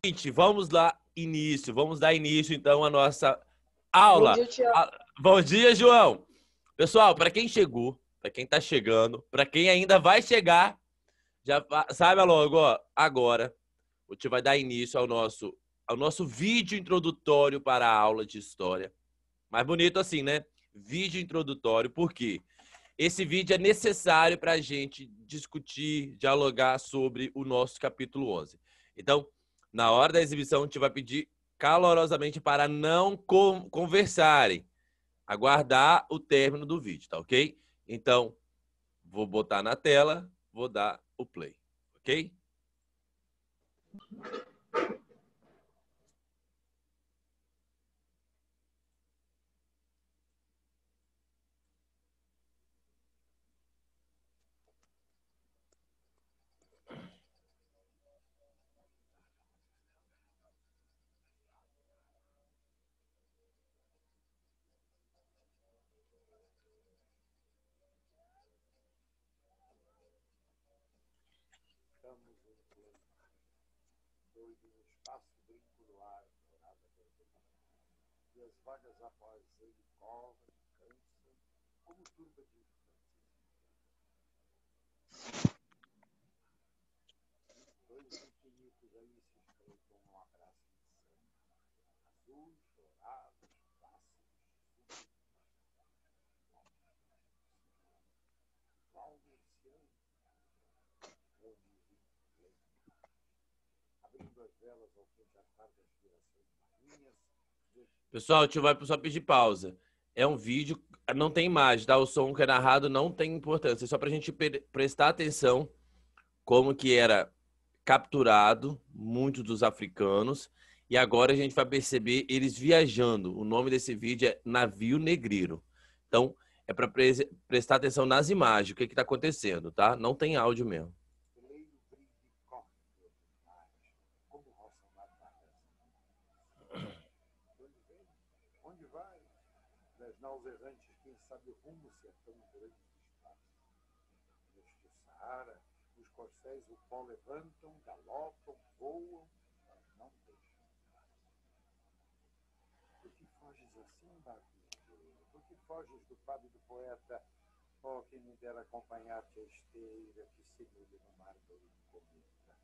Gente, vamos lá, vamos dar início então à nossa Bom aula. dia, Tiago. Bom dia, João. Pessoal, para quem chegou, para quem tá chegando, para quem ainda vai chegar, já sabe logo, ó, agora a gente vai dar início ao nosso vídeo introdutório para a aula de história. Mais bonito assim, né? Vídeo introdutório, por quê? Esse vídeo é necessário para a gente discutir, dialogar sobre o nosso capítulo 11. Então, na hora da exibição, a gente vai pedir calorosamente para não conversarem, aguardar o término do vídeo, tá ok? Então, vou botar na tela, vou dar o play, ok? No espaço brinco no ar, morada e as vagas após ele correm, cansam, como turba de infantes. Dois infinitos aí se estreitam num abraço insano, azuis, dourados, plácidos, valmercianos, abrindo as velas ao fim da tarde, as virações marinhas. Pessoal, a gente vai só pedir pausa. É um vídeo, não tem imagem, tá? O som que é narrado não tem importância. É só pra gente prestar atenção como que era capturado muitos dos africanos. E agora a gente vai perceber eles viajando. O nome desse vídeo é Navio Negreiro. Então, é para prestar atenção nas imagens, o que está acontecendo, tá? Não tem áudio mesmo. Onde vai? Das naus errantes, quem sabe o rumo se é tão grande espaço. Neste Saara, os corcéis o pó levantam, galopam, voam, mas não deixam espaço. Por que foges assim, barqueiro? Por que foges do fado do poeta? Oh, quem me dera acompanhar-te a esteira que se muda no mar do cometa.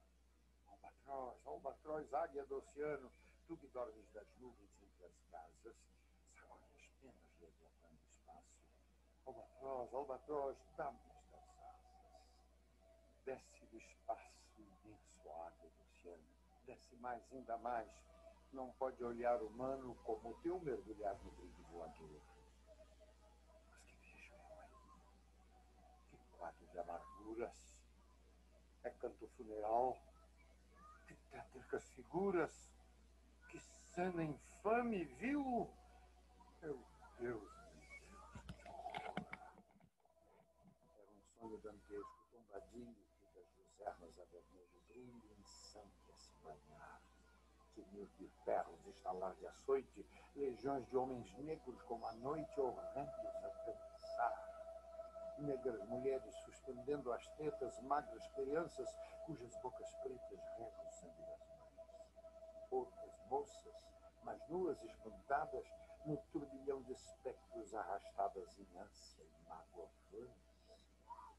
Albatroz, albatroz, águia do oceano, tu que dormes das nuvens entre as casas, sacode as penas levantando espaço. Albatroz, albatroz, dá-me estas asas. Desce do espaço imenso, águia do oceano. Desce mais, ainda mais. Não pode olhar humano como o teu mergulhar no brilho voador. Mas que vejo eu aí? Que quadro de amarguras. É canto funeral. Que tétricas figuras. Que cena infame, viu? Meu Deus. Era um sonho dantesco, tombadinho, que das luzernas a vermelho brilho em sangue a se banhar. Tinir de ferros, estalar de açoite, legiões de homens negros como a noite horrendos a dançar. Negras mulheres suspendendo as tetas, magras crianças cujas bocas pretas regam o sangue das mães. Outras moças, mas nuas espantadas, no turbilhão de espectros arrastadas em ânsia e mágoa vãs.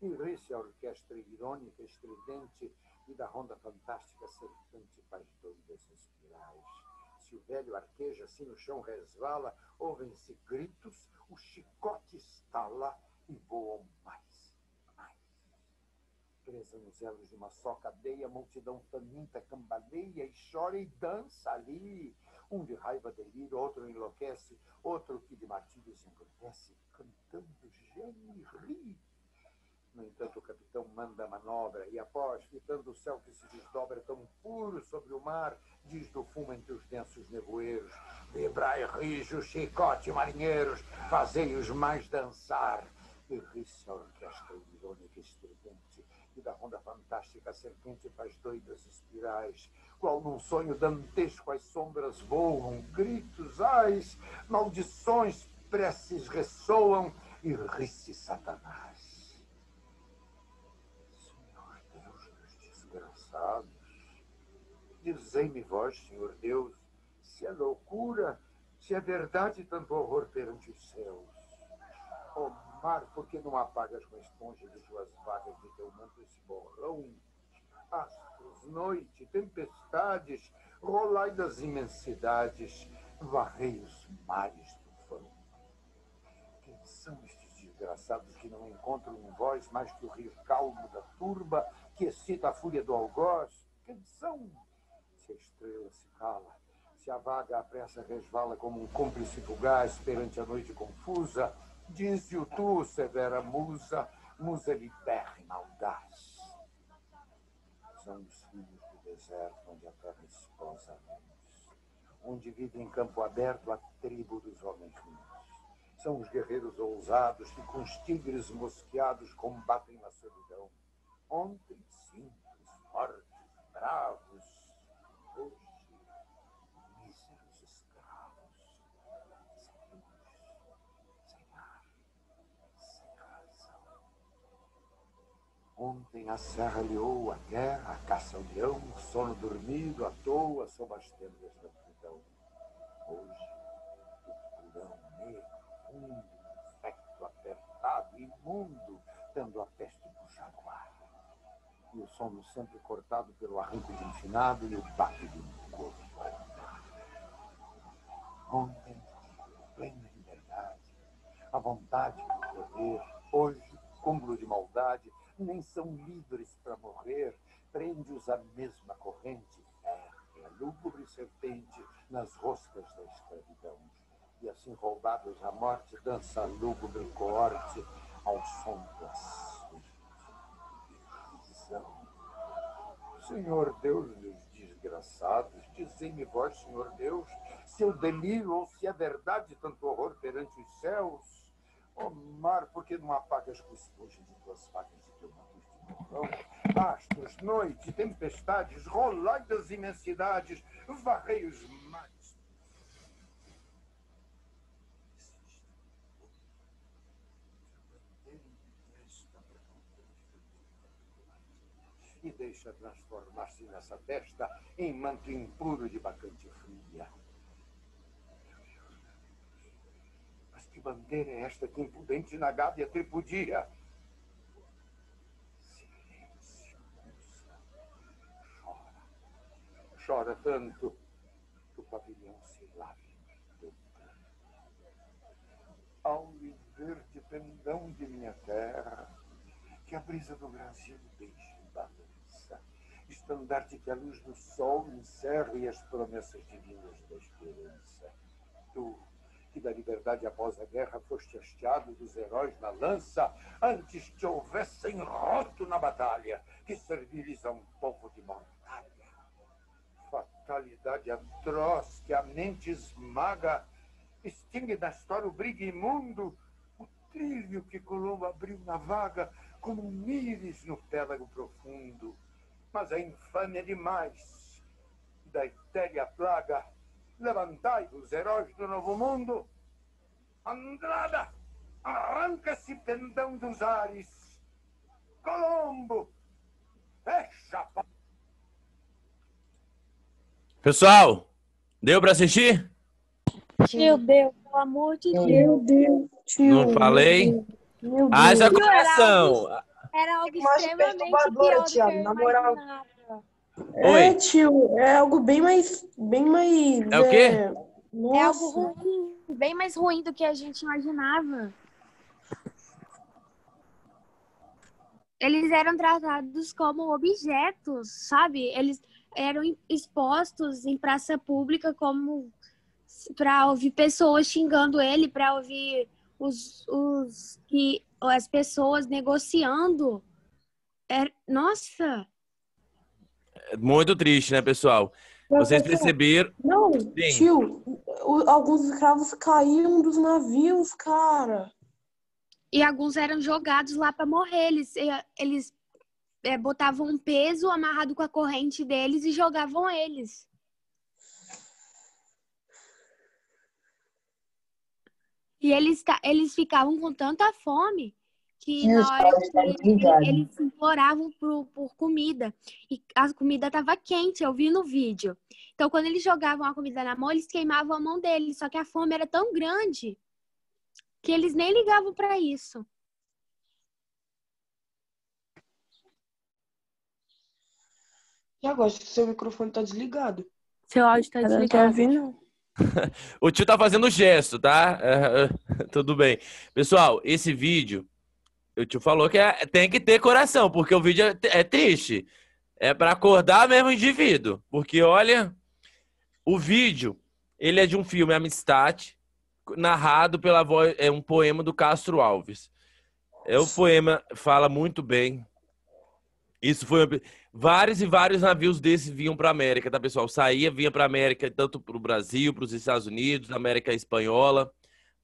E ri-se a orquestra irônica, estridente, e da ronda fantástica serpente faz doidas espirais. Se o velho arqueja, assim no chão resvala, ouvem-se gritos, o chicote estala e voam mais, mais. Presa nos elos de uma só cadeia, a multidão faminta cambaleia e chora e dança ali. Um de raiva delira, outro enlouquece, outro que de martírios embrutece, cantando geme e ri. No entanto, o capitão manda a manobra e, após, fitando o céu que se desdobra tão puro sobre o mar, diz do fumo entre os densos nevoeiros: vibrai rijo, chicote, marinheiros, fazei-os mais dançar. E ri-se a orquestra irônica e estridente, e da ronda fantástica a serpente faz doidas espirais. Qual num sonho dantesco as sombras voam, gritos, ais, maldições, preces ressoam, e ri-se Satanás. Dizei-me vós, Senhor Deus, se é loucura, se é verdade tanto horror perante os céus. Ó mar, por que não apagas com a esponja de tuas vagas de teu manto esse borrão? Astros, noite, tempestades, rolai das imensidades, varrei os mares do fã. Quem são estes desgraçados que não encontram em vós mais que o rio calmo da turba que excita a fúria do algoz? Quem são? Se a estrela se cala, se a vaga à pressa resvala como um cúmplice fugaz perante a noite confusa, dize-o tu, severa musa, musa libérrima audaz. São os filhos do deserto onde a terra esposa a luz, onde vive em campo aberto a tribo dos homens ruins. São os guerreiros ousados que com os tigres mosqueados combatem na solidão. Ontem simples, fortes, bravos, hoje míseros escravos, sem luz, sem ar, sem razão. Ontem a serra liou a guerra, a caça ao leão, o sono dormido à toa sob as tendas da multidão. Hoje, o porão negro, fundo, infecto, apertado, imundo, dando a peste do jaguar. E o sono sempre cortado pelo arranco de um finado e o bate de um corpo. Ontem, plena liberdade, a vontade do poder, hoje, cúmulo de maldade, nem são livres para morrer, prende-os a mesma corrente, férrea, lúgubre serpente nas roscas da escravidão. E assim roubados à morte, dança a lúgubre coorte ao som das visão. Senhor Deus dos desgraçados, dizei-me vós, Senhor Deus, se eu deliro ou se é verdade tanto horror perante os céus. Ó mar, por que não apagas com esponja de tuas facas e teu manto de borrão? Astros, noite, tempestades, rolai das imensidades, varrei os mares. E deixa transformar-se nessa testa em manto impuro de bacante fria. Mas que bandeira é esta que impudente na gávea tripudia? Silêncio, moça. Chora. Chora tanto que o pavilhão se lave no teu pranto. Ao e verde pendão de minha terra, que a brisa do Brasil deixe em balança, estandarte que a luz do sol encerra e as promessas divinas da esperança. Tu, que da liberdade após a guerra foste hasteado dos heróis na lança, antes que houvessem roto na batalha, que servires a um povo de mortalha. Fatalidade atroz que a mente esmaga, extingue da história o brigue imundo, o trilho que Colombo abriu na vaga, como um íris no pélago profundo. Mas a infâmia é demais. Da etérea plaga, levantai-vos, heróis do novo mundo. Andrada, arranca-se pendão dos ares. Colombo, fecha a porta. Pessoal, deu pra assistir? Tio, deu, pelo amor de Deus. Meu Deus, tio. Não falei? Meu Deus. Haja Tio, coração! Era algo Mais extremamente perturbadora, pior do que Thiago, eu na moral. imaginava. Oi. Tio, é algo bem mais. É o quê? É algo Nossa. ruim, bem mais ruim do que a gente imaginava. Eles eram tratados como objetos, sabe? Eles eram expostos em praça pública como para ouvir pessoas xingando ele, para ouvir as pessoas negociando. Nossa! É muito triste, né, pessoal? Vocês perceberam? Não, Sim. tio, alguns escravos caíram dos navios, cara. E alguns eram jogados lá para morrer. Eles botavam um peso amarrado com a corrente deles e jogavam eles. E eles ficavam com tanta fome que E os na hora caras que tá desligado. eles imploravam por comida e a comida estava quente, eu vi no vídeo. Então, quando eles jogavam a comida na mão, eles queimavam a mão deles, só que a fome era tão grande que eles nem ligavam para isso. E agora, se seu microfone tá desligado? Seu áudio está Eu não tô desligado. ouvindo. O tio tá fazendo gesto, tá? Tudo bem. Pessoal, esse vídeo, o tio falou que tem que ter coração, porque o vídeo é triste. É para acordar mesmo o indivíduo. Porque, olha, o vídeo, ele é de um filme Amistade, narrado pela voz, é um poema do Castro Alves. O poema fala muito bem. Isso foi vários e vários navios desses vinham para América, tá, pessoal? Vinha para América, tanto para o Brasil, para os Estados Unidos, América Espanhola,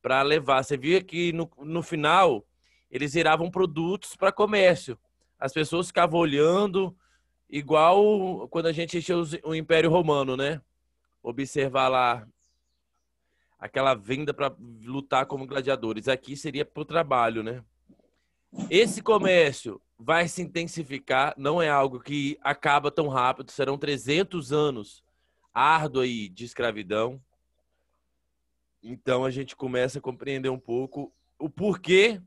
para levar. Você via que no final eles viravam produtos para comércio. As pessoas ficavam olhando, igual quando a gente encheu o Império Romano, né? Observar lá aquela venda para lutar como gladiadores. Aqui seria para o trabalho, né? Esse comércio vai se intensificar, não é algo que acaba tão rápido, serão 300 anos árduo aí de escravidão. Então a gente começa a compreender um pouco o porquê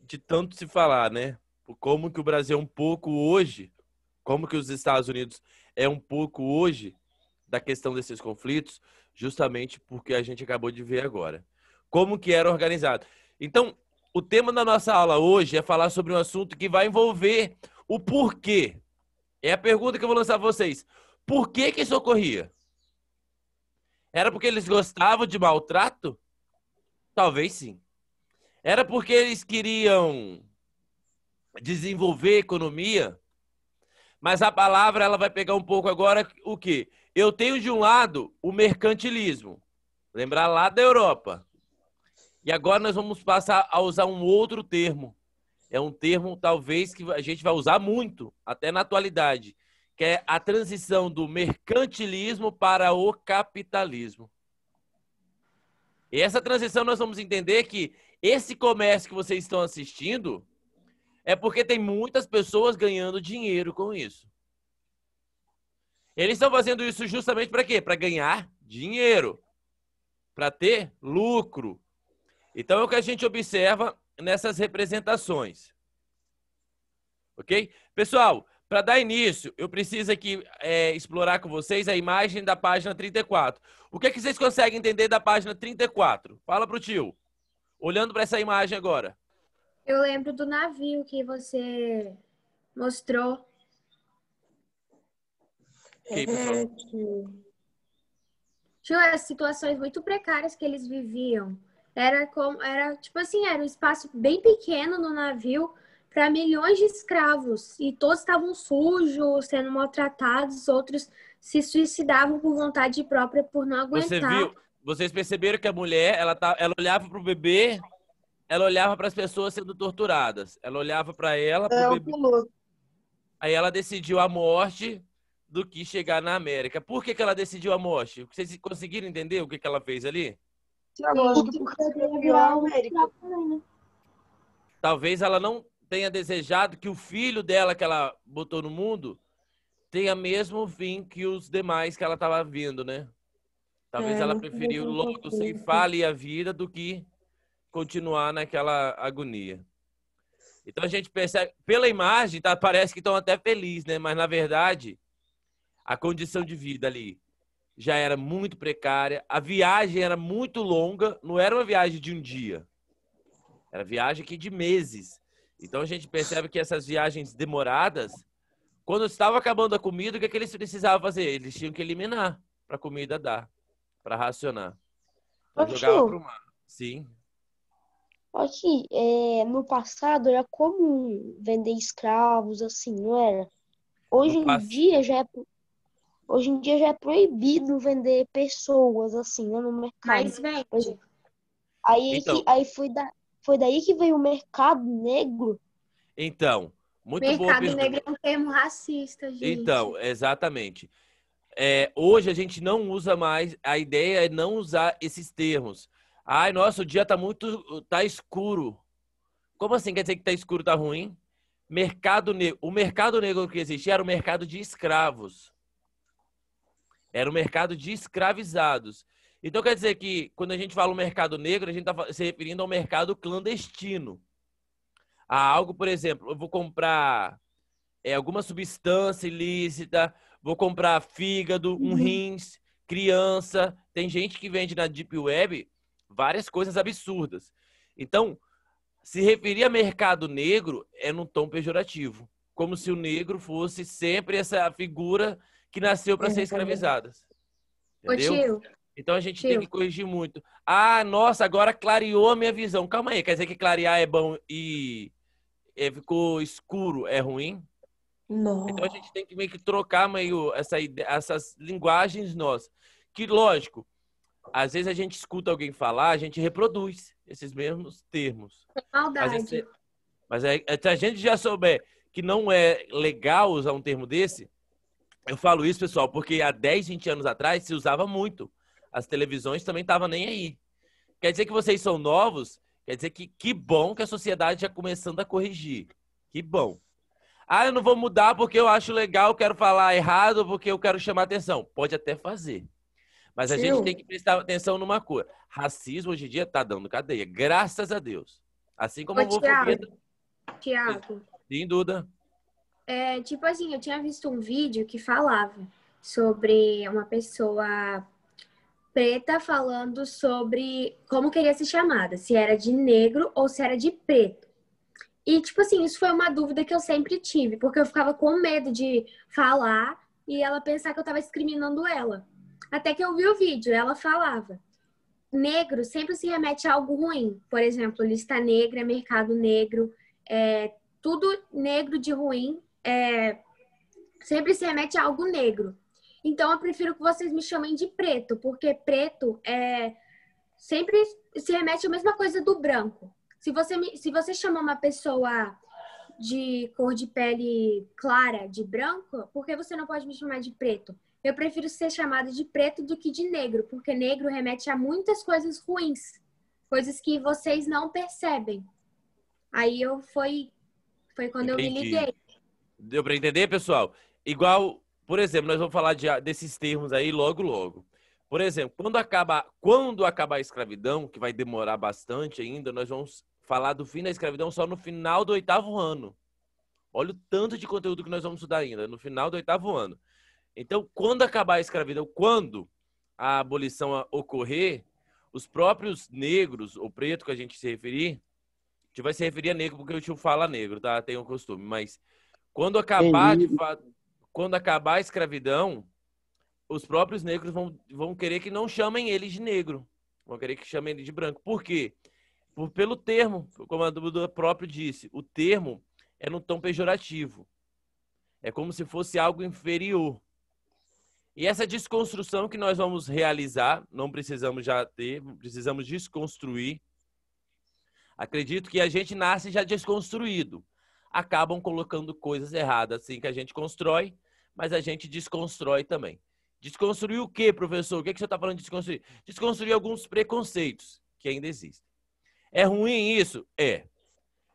de tanto se falar, né? Como que o Brasil é um pouco hoje, como que os Estados Unidos é um pouco hoje da questão desses conflitos, justamente porque a gente acabou de ver agora. Como que era organizado. Então, o tema da nossa aula hoje é falar sobre um assunto que vai envolver o porquê. É a pergunta que eu vou lançar a vocês. Por que que isso ocorria? Era porque eles gostavam de maltrato? Talvez sim. Era porque eles queriam desenvolver economia? Mas a palavra ela vai pegar um pouco agora o quê? Eu tenho de um lado o mercantilismo. Lembrar lá da Europa. E agora nós vamos passar a usar um outro termo. É um termo, talvez, que a gente vai usar muito, até na atualidade, que é a transição do mercantilismo para o capitalismo. E essa transição nós vamos entender que esse comércio que vocês estão assistindo é porque tem muitas pessoas ganhando dinheiro com isso. Eles estão fazendo isso justamente para quê? Para ganhar dinheiro, para ter lucro. Então, é o que a gente observa nessas representações. Ok? Pessoal, para dar início, eu preciso aqui explorar com vocês a imagem da página 34. O que é que vocês conseguem entender da página 34? Fala pro tio. Olhando para essa imagem agora. Eu lembro do navio que você mostrou. Ok, pessoal. Tinha as situações muito precárias que eles viviam. Era tipo assim, era um espaço bem pequeno no navio para milhões de escravos e todos estavam sujos, sendo maltratados, outros se suicidavam por vontade própria por não aguentar. Vocês perceberam que a mulher, ela olhava para o bebê, ela olhava para as pessoas sendo torturadas, ela olhava para ela, para o bebê. Aí ela decidiu a morte do que chegar na América. Por que ela decidiu a morte? Vocês conseguiram entender o que ela fez ali? Tiago, acho que porque queria virar a América. Talvez ela não tenha desejado que o filho dela que ela botou no mundo tenha mesmo fim que os demais que ela estava vindo, né? Talvez ela preferiu logo ceifar ali a vida do que continuar naquela agonia. Então a gente percebe, pela imagem, parece que estão até felizes, né? Mas na verdade, a condição de vida ali já era muito precária, a viagem era muito longa, não era uma viagem de um dia, era viagem aqui de meses. Então a gente percebe que essas viagens demoradas, quando estava acabando a comida, o que eles precisavam fazer? Eles tinham que eliminar para a comida dar, para racionar. Então jogava para o mar. Sim. Aqui, no passado era comum vender escravos, assim, não era? Hoje em dia já é proibido vender pessoas, assim, né, no mercado. Mas vende. Foi daí que veio o mercado negro. Então, muito boa pergunta. Mercado negro é um termo racista, gente. Então, exatamente. Hoje a gente não usa mais, a ideia é não usar esses termos. Ai, nossa, o dia tá escuro. Como assim? Quer dizer que tá escuro, tá ruim? Mercado negro. O mercado negro que existia era o mercado de escravos. Era o mercado de escravizados. Então quer dizer que quando a gente fala o mercado negro, a gente está se referindo ao mercado clandestino. A algo, por exemplo, eu vou comprar alguma substância ilícita, vou comprar fígado, um rins, criança. Tem gente que vende na Deep Web várias coisas absurdas. Então, se referir a mercado negro é num tom pejorativo. Como se o negro fosse sempre essa figura que nasceu para ser escravizada. Ô, Entendeu? tio, Então a gente tem que corrigir muito. Ah, nossa, agora clareou a minha visão. Calma aí, quer dizer que clarear é bom e ficou escuro é ruim? Não. Então a gente tem que meio que trocar meio essas linguagens nossas. Que, lógico, às vezes a gente escuta alguém falar, a gente reproduz esses mesmos termos. maldade. Mas se a gente já souber que não é legal usar um termo desse, eu falo isso, pessoal, porque há 10, 20 anos atrás se usava muito. As televisões também estavam nem aí. Quer dizer que vocês são novos? Quer dizer que bom que a sociedade já começando a corrigir. Que bom. Ah, eu não vou mudar porque eu acho legal, eu quero falar errado, porque eu quero chamar atenção. Pode até fazer. Mas a gente tem que prestar atenção numa coisa. Racismo hoje em dia tá dando cadeia. Graças a Deus. Assim como a Ô, homofobia. Tiago, Sem dúvida. tipo assim, eu tinha visto um vídeo que falava sobre uma pessoa preta falando sobre como queria ser chamada, se era de negro ou se era de preto. E, tipo assim, isso foi uma dúvida que eu sempre tive, porque eu ficava com medo de falar e ela pensar que eu tava discriminando ela. Até que eu vi o vídeo, ela falava: negro sempre se remete a algo ruim. Por exemplo, lista negra, mercado negro, tudo negro de ruim, sempre se remete a algo negro. Então, eu prefiro que vocês me chamem de preto, porque preto sempre se remete à mesma coisa do branco. Se você chama uma pessoa de cor de pele clara de branco, por que você não pode me chamar de preto? Eu prefiro ser chamada de preto do que de negro, porque negro remete a muitas coisas ruins, coisas que vocês não percebem. Aí foi quando eu me Entendi. liguei. Deu para entender, pessoal? Igual, por exemplo, nós vamos falar desses termos aí logo, logo. Por exemplo, quando acabar a escravidão, que vai demorar bastante ainda, nós vamos falar do fim da escravidão só no final do 8º ano. Olha o tanto de conteúdo que nós vamos estudar ainda, no final do 8º ano. Então, quando acabar a escravidão, quando a abolição ocorrer, os próprios negros, ou preto que a gente se referir, a gente vai se referir a negro porque o tio fala negro, tá? Tem um costume, mas quando acabar, quando acabar a escravidão, os próprios negros vão querer que não chamem eles de negro. Vão querer que chamem ele de branco. Por quê? Pelo termo, como a Duda próprio disse. O termo é no tom pejorativo. É como se fosse algo inferior. E essa desconstrução que nós vamos realizar, não precisamos já ter, precisamos desconstruir. Acredito que a gente nasce já desconstruído. Acabam colocando coisas erradas assim que a gente constrói, mas a gente desconstrói também. Desconstruir o quê, professor? O que você está falando de desconstruir? Desconstruir alguns preconceitos que ainda existem. É ruim isso? É.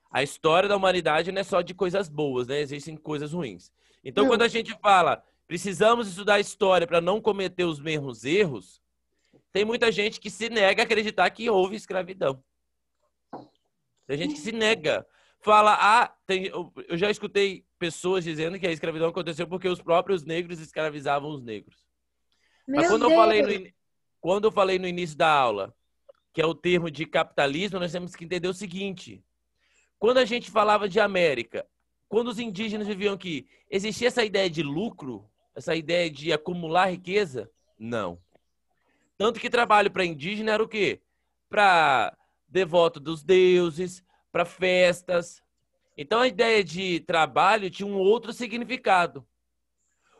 A história da humanidade não é só de coisas boas, né? Existem coisas ruins. Então, quando a gente fala, precisamos estudar história para não cometer os mesmos erros, tem muita gente que se nega a acreditar que houve escravidão. Tem gente que se nega. Fala, eu já escutei pessoas dizendo que a escravidão aconteceu porque os próprios negros escravizavam os negros. Mas quando eu falei no início da aula, que é o termo de capitalismo, nós temos que entender o seguinte. Quando a gente falava de América, quando os indígenas viviam aqui, existia essa ideia de lucro? Essa ideia de acumular riqueza? Não. Tanto que trabalho para indígena era o quê? Para devoto dos deuses, para festas. Então a ideia de trabalho tinha um outro significado.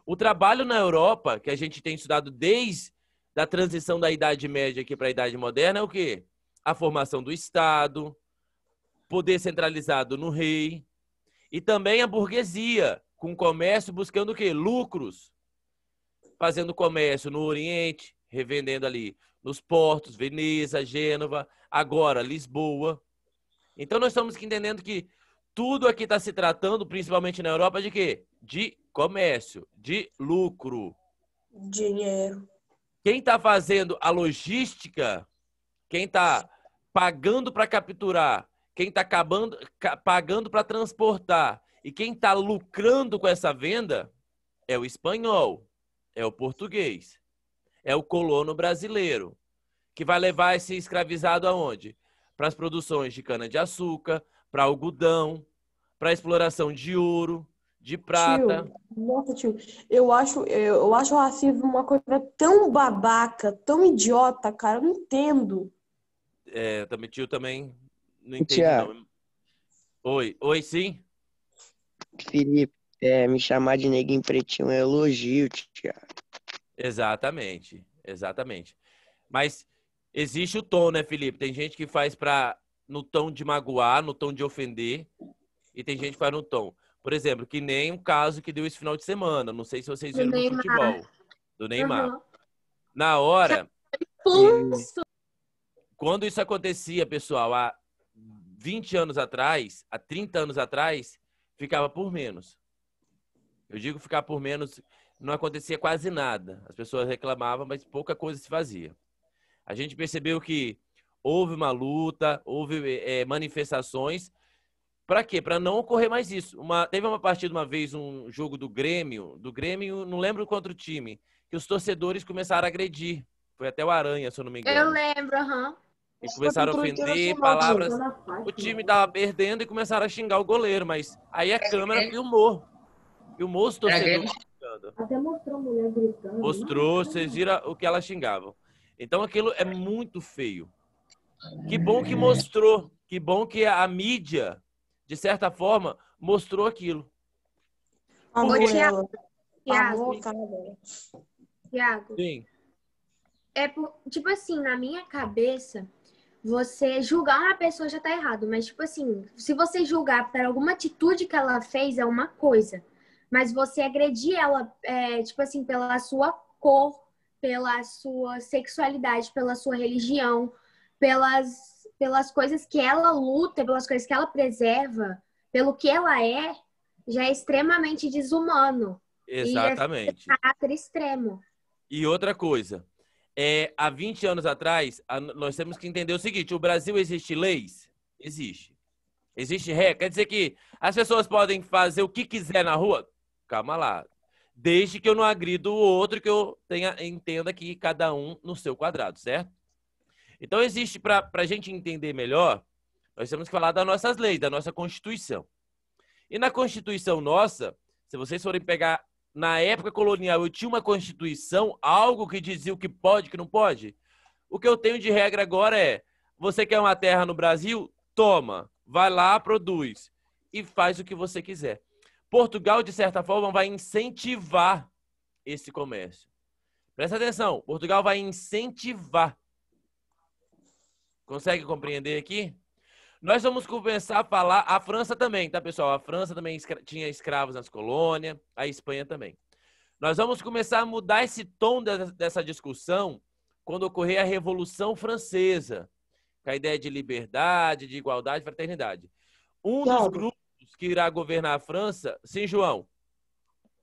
O trabalho na Europa, que a gente tem estudado desde a transição da Idade Média aqui para a Idade Moderna, é o quê? A formação do Estado, poder centralizado no rei, e também a burguesia, com comércio buscando o quê? Lucros. Fazendo comércio no Oriente, revendendo ali nos portos, Veneza, Gênova, agora Lisboa. Então nós estamos entendendo que tudo aqui está se tratando, principalmente na Europa, de quê? De comércio, de lucro. Dinheiro. Quem está fazendo a logística, quem está pagando para capturar, quem está pagando para transportar e quem está lucrando com essa venda é o espanhol, é o português, é o colono brasileiro, que vai levar esse escravizado aonde? Para as produções de cana-de-açúcar, para algodão, para a exploração de ouro, de prata. Tio, nossa, tio, eu acho o racismo uma coisa tão babaca, tão idiota, cara, eu não entendo. Também tio também não entende Tiago, não. Oi, sim? Felipe, me chamar de neguinho pretinho é elogio, Tiago. Exatamente. Mas existe o tom, né, Felipe? Tem gente que faz no tom de magoar, no tom de ofender, e tem gente que faz no tom. Por exemplo, que nem um caso que deu esse final de semana. Não sei se vocês viram no futebol. Do Neymar. Uhum. Na hora, Pulso. quando isso acontecia, pessoal, há 20 anos atrás, há 30 anos atrás, ficava por menos. Eu digo ficar por menos, não acontecia quase nada. As pessoas reclamavam, mas pouca coisa se fazia. A gente percebeu que houve uma luta, houve manifestações. Para quê? Para não ocorrer mais isso. Teve uma partida uma vez, um jogo do Grêmio, não lembro contra o time, que os torcedores começaram a agredir. Foi até o Aranha, se eu não me engano. Eu lembro, aham. E começaram a ofender palavras. O time estava perdendo e começaram a xingar o goleiro, mas aí a câmera filmou os torcedores xingando. Até mostrou mulher gritando. Mostrou, vocês viram o que elas xingavam. Então aquilo é muito feio. Que bom que mostrou, que bom que a mídia, de certa forma, mostrou aquilo. Amor, ela. Tiago, Amor, Tiago, Sim. tipo assim, na minha cabeça, você julgar uma pessoa já tá errado, mas tipo assim, se você julgar por alguma atitude que ela fez é uma coisa, mas você agredir ela, tipo assim, pela sua cor, pela sua sexualidade, pela sua religião, pelas coisas que ela luta, pelas coisas que ela preserva, pelo que ela já é extremamente desumano. Exatamente. E é caráter extremo. E outra coisa, há 20 anos atrás, nós temos que entender o seguinte, o Brasil existe leis? Existe. Existe regra? Quer dizer que as pessoas podem fazer o que quiser na rua? Calma lá. Desde que eu não agrido o outro, que eu entenda que cada um no seu quadrado, certo? Então existe, para a gente entender melhor, nós temos que falar das nossas leis, da nossa Constituição. E na Constituição nossa, se vocês forem pegar, na época colonial, eu tinha uma Constituição, algo que dizia o que pode e o que não pode. O que eu tenho de regra agora é, você quer uma terra no Brasil? Toma, vai lá, produz e faz o que você quiser. Portugal, de certa forma, vai incentivar esse comércio. Presta atenção, Portugal vai incentivar. Consegue compreender aqui? Nós vamos começar a falar, a França também, tá, pessoal? A França também tinha escravos nas colônias, a Espanha também. Nós vamos começar a mudar esse tom dessa discussão quando ocorrer a Revolução Francesa, com a ideia de liberdade, de igualdade, fraternidade. Um dos grupos que irá governar a França, sim, João?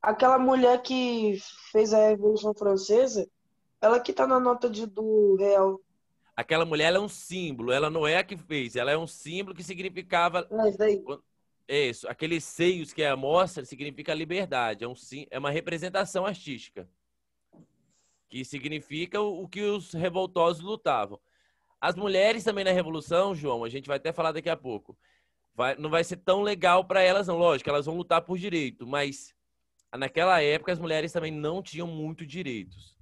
Aquela mulher que fez a Revolução Francesa, ela que tá na nota do real. Aquela mulher, ela é um símbolo, ela não é a que fez, ela é um símbolo que significava... Isso, aqueles seios que ela mostra significa liberdade, é uma representação artística, que significa o que os revoltosos lutavam. As mulheres também na Revolução, João, a gente vai até falar daqui a pouco, não vai ser tão legal para elas não, lógico, elas vão lutar por direito, mas naquela época as mulheres também não tinham muito direitos.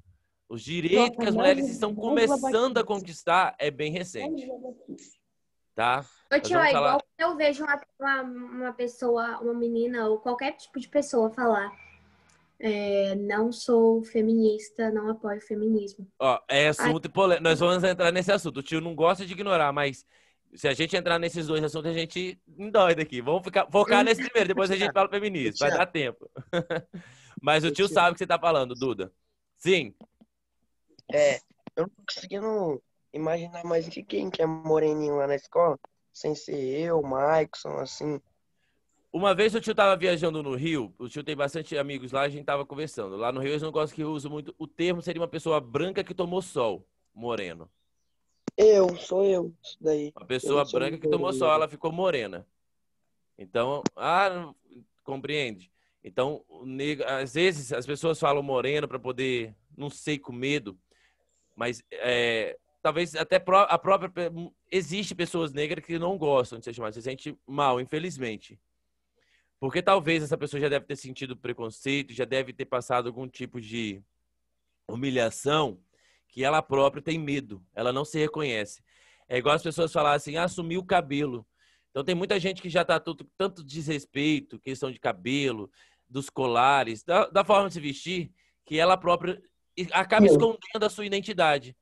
Os direitos que as mulheres estão começando a conquistar é bem recente. Tá? Ô, tio, igual quando eu vejo uma pessoa, uma menina ou qualquer tipo de pessoa falar não sou feminista, não apoio o feminismo. Ó, é assunto polêmico. Nós vamos entrar nesse assunto. O tio não gosta de ignorar, mas se a gente entrar nesses dois assuntos, a gente endoida aqui. Vamos focar nesse primeiro, depois a gente fala feminismo. Vai dar tempo. Mas o tio sabe o que você tá falando, Duda. Sim. Eu não tô conseguindo imaginar mais de quem que é moreninho lá na escola. sem ser eu, Maicon, assim. Uma vez o tio tava viajando no Rio, o tio tem bastante amigos lá, a gente tava conversando. Lá no Rio eles não gostam que eu use muito. O termo seria uma pessoa branca que tomou sol, moreno. Sou eu, isso daí. Uma Eu pessoa sou branca que tomou sol, moreno. ela ficou morena. Então, compreende? Então, às vezes as pessoas falam moreno para poder, não sei, com medo, mas talvez até a própria. Existe pessoas negras que não gostam de ser chamadas, se sente mal, infelizmente. Porque talvez essa pessoa já deve ter sentido preconceito, já deve ter passado algum tipo de humilhação, que ela própria tem medo, ela não se reconhece. É igual as pessoas falarem assim, assumir o cabelo. Então tem muita gente que já está tanto desrespeito, questão de cabelo, dos colares, da forma de se vestir, que ela própria acaba escondendo a sua identidade.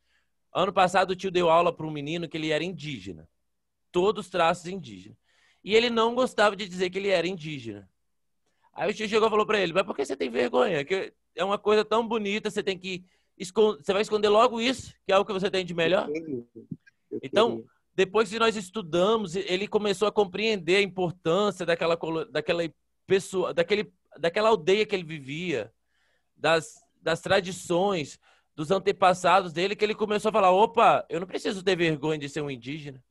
Ano passado o tio deu aula para um menino que ele era indígena. Todos traços indígenas. E ele não gostava de dizer que ele era indígena. Aí o tio chegou e falou para ele, mas por que você tem vergonha? Que é uma coisa tão bonita, você tem que você vai esconder logo isso, que é o que você tem de melhor? Então, depois que nós estudamos, ele começou a compreender a importância daquela pessoa, daquela aldeia que ele vivia, das tradições, dos antepassados dele, que ele começou a falar, opa, eu não preciso ter vergonha de ser um indígena.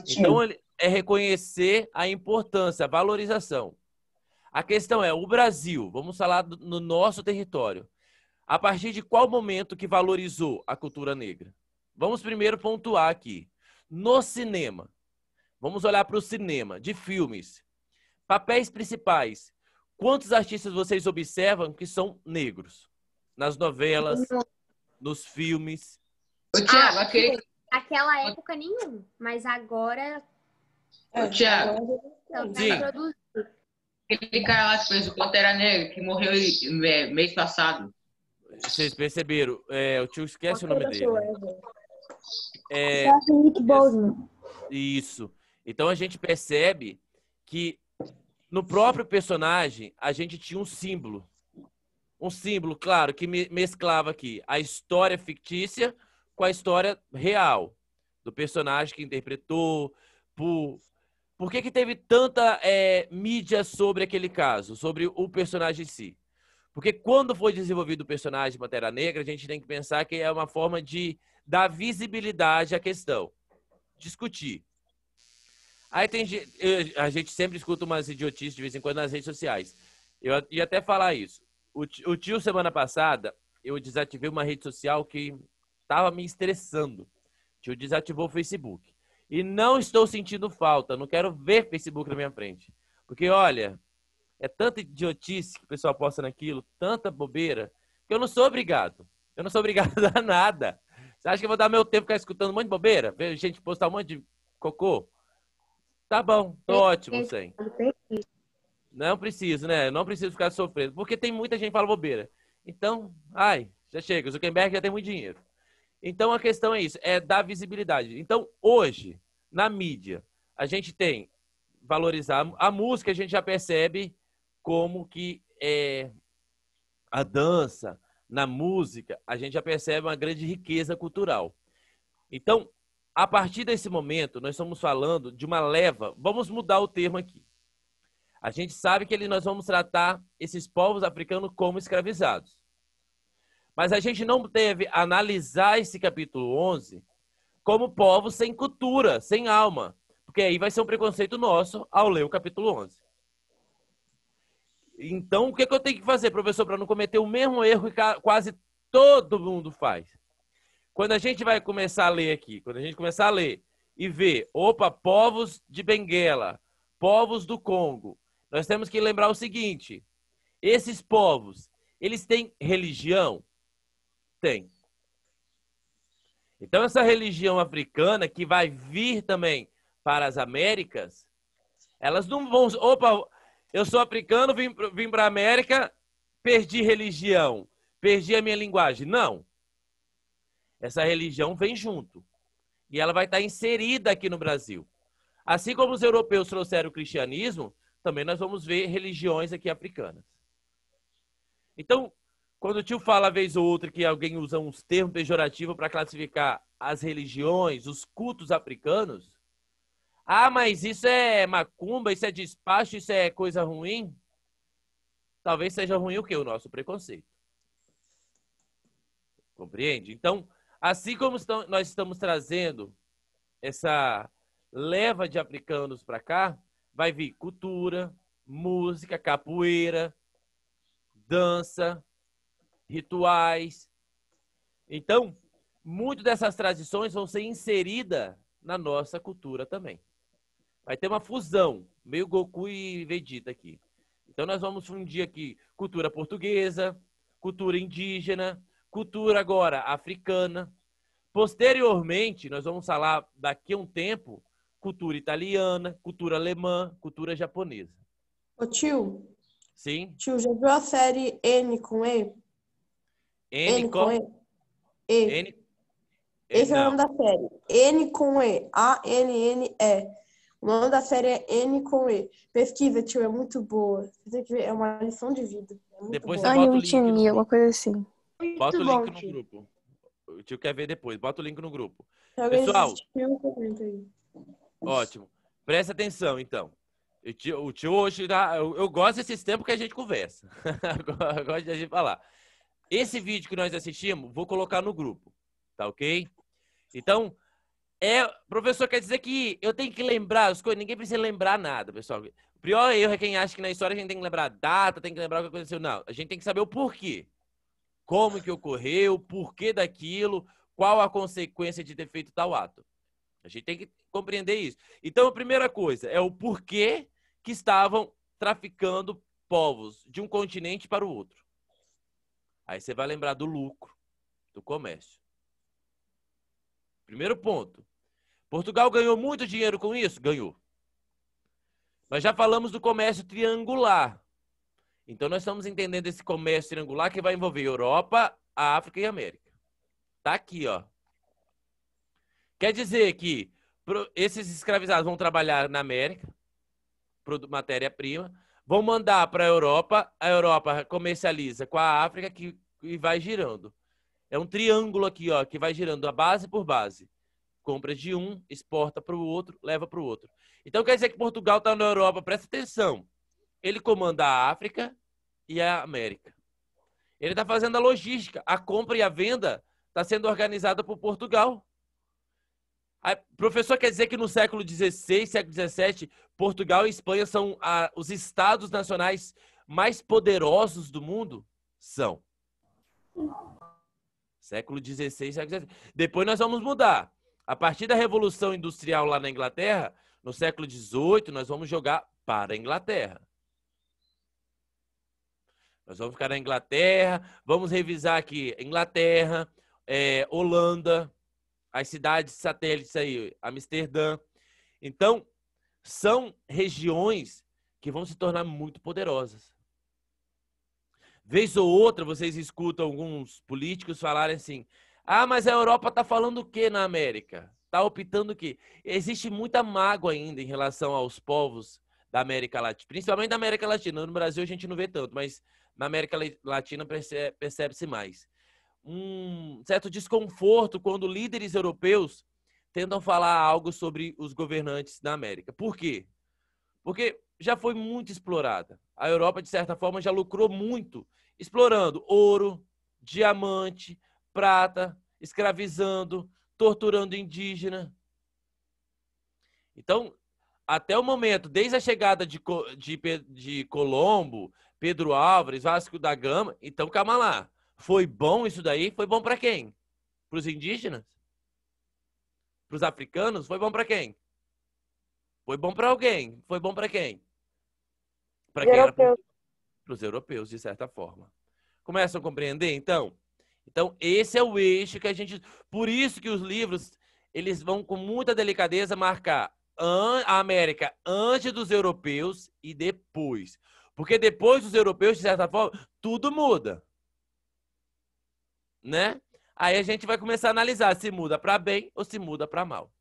Então, é reconhecer a importância, a valorização. A questão é, o Brasil, vamos falar no nosso território, a partir de qual momento que valorizou a cultura negra? Vamos primeiro pontuar aqui. No cinema, vamos olhar para o cinema de filmes. Papéis principais. Quantos artistas vocês observam que são negros? Nas novelas, nos filmes? Ô, Thiago, aquele... Naquela época nenhum, mas agora Ô, Thiago, aquele cara lá que fez o Pantera Negra, que morreu mês passado. Vocês perceberam? O tio esquece o nome dele. Isso. Então a gente percebe que no próprio personagem a gente tinha um símbolo. Um símbolo, claro, que mesclava aqui a história fictícia com a história real do personagem que interpretou. Por que teve tanta mídia sobre aquele caso, sobre o personagem em si? Porque quando foi desenvolvido o personagem Pantera Negra, a gente tem que pensar que é uma forma de dar visibilidade à questão. Discutir. Aí a gente sempre escuta umas idiotices de vez em quando nas redes sociais. Eu ia até falar isso. O tio, semana passada, eu desativei uma rede social que estava me estressando. O tio desativou o Facebook. E não estou sentindo falta. Não quero ver Facebook na minha frente. Porque, olha... É tanta idiotice que o pessoal posta naquilo, tanta bobeira, que eu não sou obrigado. Eu não sou obrigado a nada. Você acha que eu vou dar meu tempo ficar escutando um monte de bobeira? Ver gente postar um monte de cocô? Tá bom, tô ótimo sem. Não preciso, né? Não preciso ficar sofrendo. Porque tem muita gente que fala bobeira. Então, já chega. O Zuckerberg já tem muito dinheiro. Então, a questão é isso, é dar visibilidade. Então, hoje, na mídia, a gente tem valorizar a música, a gente já percebe como que a dança, na música, a gente já percebe uma grande riqueza cultural. Então, a partir desse momento, nós estamos falando de uma leva, vamos mudar o termo aqui. A gente sabe que nós vamos tratar esses povos africanos como escravizados. Mas a gente não deve analisar esse capítulo 11 como povos sem cultura, sem alma. Porque aí vai ser um preconceito nosso ao ler o capítulo 11. Então, o que eu tenho que fazer, professor, para não cometer o mesmo erro que quase todo mundo faz? Quando a gente vai começar a ler aqui, quando a gente começar a ler e ver, povos de Benguela, povos do Congo, nós temos que lembrar o seguinte, esses povos, eles têm religião? Tem. Então, essa religião africana que vai vir também para as Américas, elas não vão... Eu sou africano, vim para a América, perdi religião, perdi a minha linguagem. Não. Essa religião vem junto. E ela vai estar inserida aqui no Brasil. Assim como os europeus trouxeram o cristianismo, também nós vamos ver religiões aqui africanas. Então, quando o tio fala, vez ou outra, que alguém usa uns termos pejorativos para classificar as religiões, os cultos africanos, Ah, mas isso é macumba, isso é despacho, isso é coisa ruim? Talvez seja ruim o quê? O nosso preconceito. Compreende? Então, assim como nós estamos trazendo essa leva de africanos para cá, vai vir cultura, música, capoeira, dança, rituais. Então, muito dessas tradições vão ser inseridas na nossa cultura também. Vai ter uma fusão, meio Goku e Vegeta aqui. Então, nós vamos fundir aqui cultura portuguesa, cultura indígena, cultura agora africana. Posteriormente, nós vamos falar daqui a um tempo, cultura italiana, cultura alemã, cultura japonesa. Ô tio, Sim? já viu a série N com E? N com com E? E. N. Esse é o nome Não. da série. N com E. A-N-N-E. O nome da série é N com E. Pesquisa, tio, é muito boa. Você tem que ver, é uma lição de vida. É muito Depois boa. você bota o link Anime, no alguma grupo. coisa assim. Bota o Muito link bom, no tio. grupo. O tio quer ver depois. Bota o link no grupo. Se alguém Pessoal, assistiu, comenta aí. ótimo. Presta atenção, então. O tio hoje, eu gosto desses tempos que a gente conversa. Eu gosto de a gente falar. Esse vídeo que nós assistimos, vou colocar no grupo. Tá ok? Então, professor, quer dizer que eu tenho que lembrar as coisas. Ninguém precisa lembrar nada, pessoal. O pior erro é quem acha que na história a gente tem que lembrar a data, tem que lembrar o que aconteceu. Não, a gente tem que saber o porquê. Como que ocorreu, porquê daquilo, qual a consequência de ter feito tal ato. A gente tem que compreender isso. Então, a primeira coisa é o porquê que estavam traficando povos de um continente para o outro. Aí você vai lembrar do lucro, do comércio. Primeiro ponto. Portugal ganhou muito dinheiro com isso? Ganhou. Nós já falamos do comércio triangular. Então, nós estamos entendendo esse comércio triangular que vai envolver Europa, África e América. Tá aqui, ó. Quer dizer que esses escravizados vão trabalhar na América, matéria-prima, vão mandar para a Europa comercializa com a África e vai girando. É um triângulo aqui, ó, que vai girando a base por base. Compra de um, exporta para o outro, leva para o outro. Então quer dizer que Portugal está na Europa, presta atenção. Ele comanda a África e a América. Ele está fazendo a logística. A compra e a venda está sendo organizada por Portugal. Professor, quer dizer que no século XVI, século XVII, Portugal e Espanha são os estados nacionais mais poderosos do mundo? São. Século XVI, século XVII. Depois nós vamos mudar. A partir da Revolução Industrial lá na Inglaterra, no século XVIII, nós vamos jogar para a Inglaterra. Nós vamos ficar na Inglaterra, vamos revisar aqui Inglaterra, Holanda, as cidades satélites aí, Amsterdã. Então, são regiões que vão se tornar muito poderosas. Vez ou outra, vocês escutam alguns políticos falarem assim, mas a Europa está falando o quê na América? Está optando o quê? Existe muita mágoa ainda em relação aos povos da América Latina, principalmente da América Latina. No Brasil a gente não vê tanto, mas na América Latina percebe-se mais. Um certo desconforto quando líderes europeus tentam falar algo sobre os governantes da América. Por quê? Porque já foi muito explorada. A Europa, de certa forma, já lucrou muito, explorando ouro, diamante, prata, escravizando, torturando indígena. Então, até o momento, desde a chegada de Colombo, Pedro Álvares, Vasco da Gama, então calma lá. Foi bom isso daí? Foi bom para quem? Para os indígenas? Para os africanos? Foi bom para quem? Foi bom para alguém? Foi bom para quem? Para quem? Para os europeus, de certa forma. Começam a compreender, então? Então, esse é o eixo que a gente... Por isso que os livros, eles vão com muita delicadeza marcar a América antes dos europeus e depois. Porque depois dos europeus, de certa forma, tudo muda. Né? Aí a gente vai começar a analisar se muda para bem ou se muda para mal.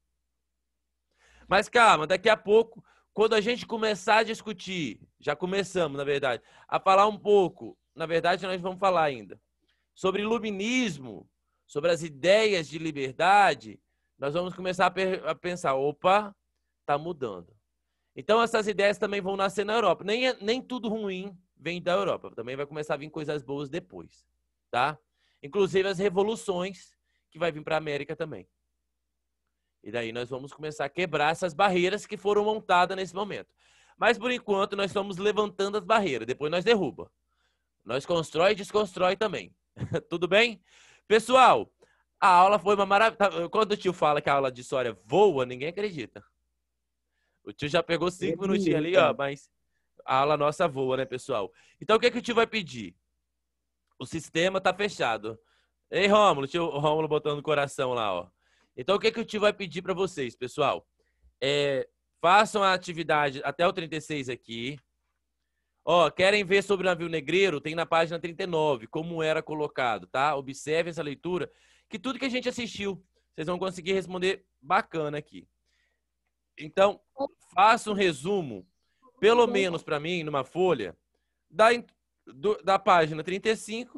Mas calma, daqui a pouco, quando a gente começar a discutir, já começamos, na verdade, a falar um pouco, na verdade nós vamos falar ainda, sobre iluminismo, sobre as ideias de liberdade, nós vamos começar a pensar, opa, tá mudando. Então, essas ideias também vão nascer na Europa. Nem tudo ruim vem da Europa. Também vai começar a vir coisas boas depois, tá? Inclusive as revoluções que vai vir para a América também. E daí nós vamos começar a quebrar essas barreiras que foram montadas nesse momento. Mas, por enquanto, nós estamos levantando as barreiras. Depois nós derruba. Nós constrói e desconstrói também. Tudo bem? Pessoal, a aula foi uma maravilha. Quando o tio fala que a aula de história voa, ninguém acredita. O tio já pegou 5 minutinhos ali, ó, mas a aula nossa voa, né, pessoal? Então, o que é que o tio vai pedir? O sistema tá fechado. Ei, Rômulo, tio Rômulo botando o coração lá, ó. Então, o que é que o tio vai pedir para vocês, pessoal? Façam a atividade até o 36 aqui. Ó, querem ver sobre o navio negreiro? Tem na página 39, como era colocado, tá? Observe essa leitura, que tudo que a gente assistiu, vocês vão conseguir responder bacana aqui. Então, faça um resumo, pelo menos para mim, numa folha, da página 35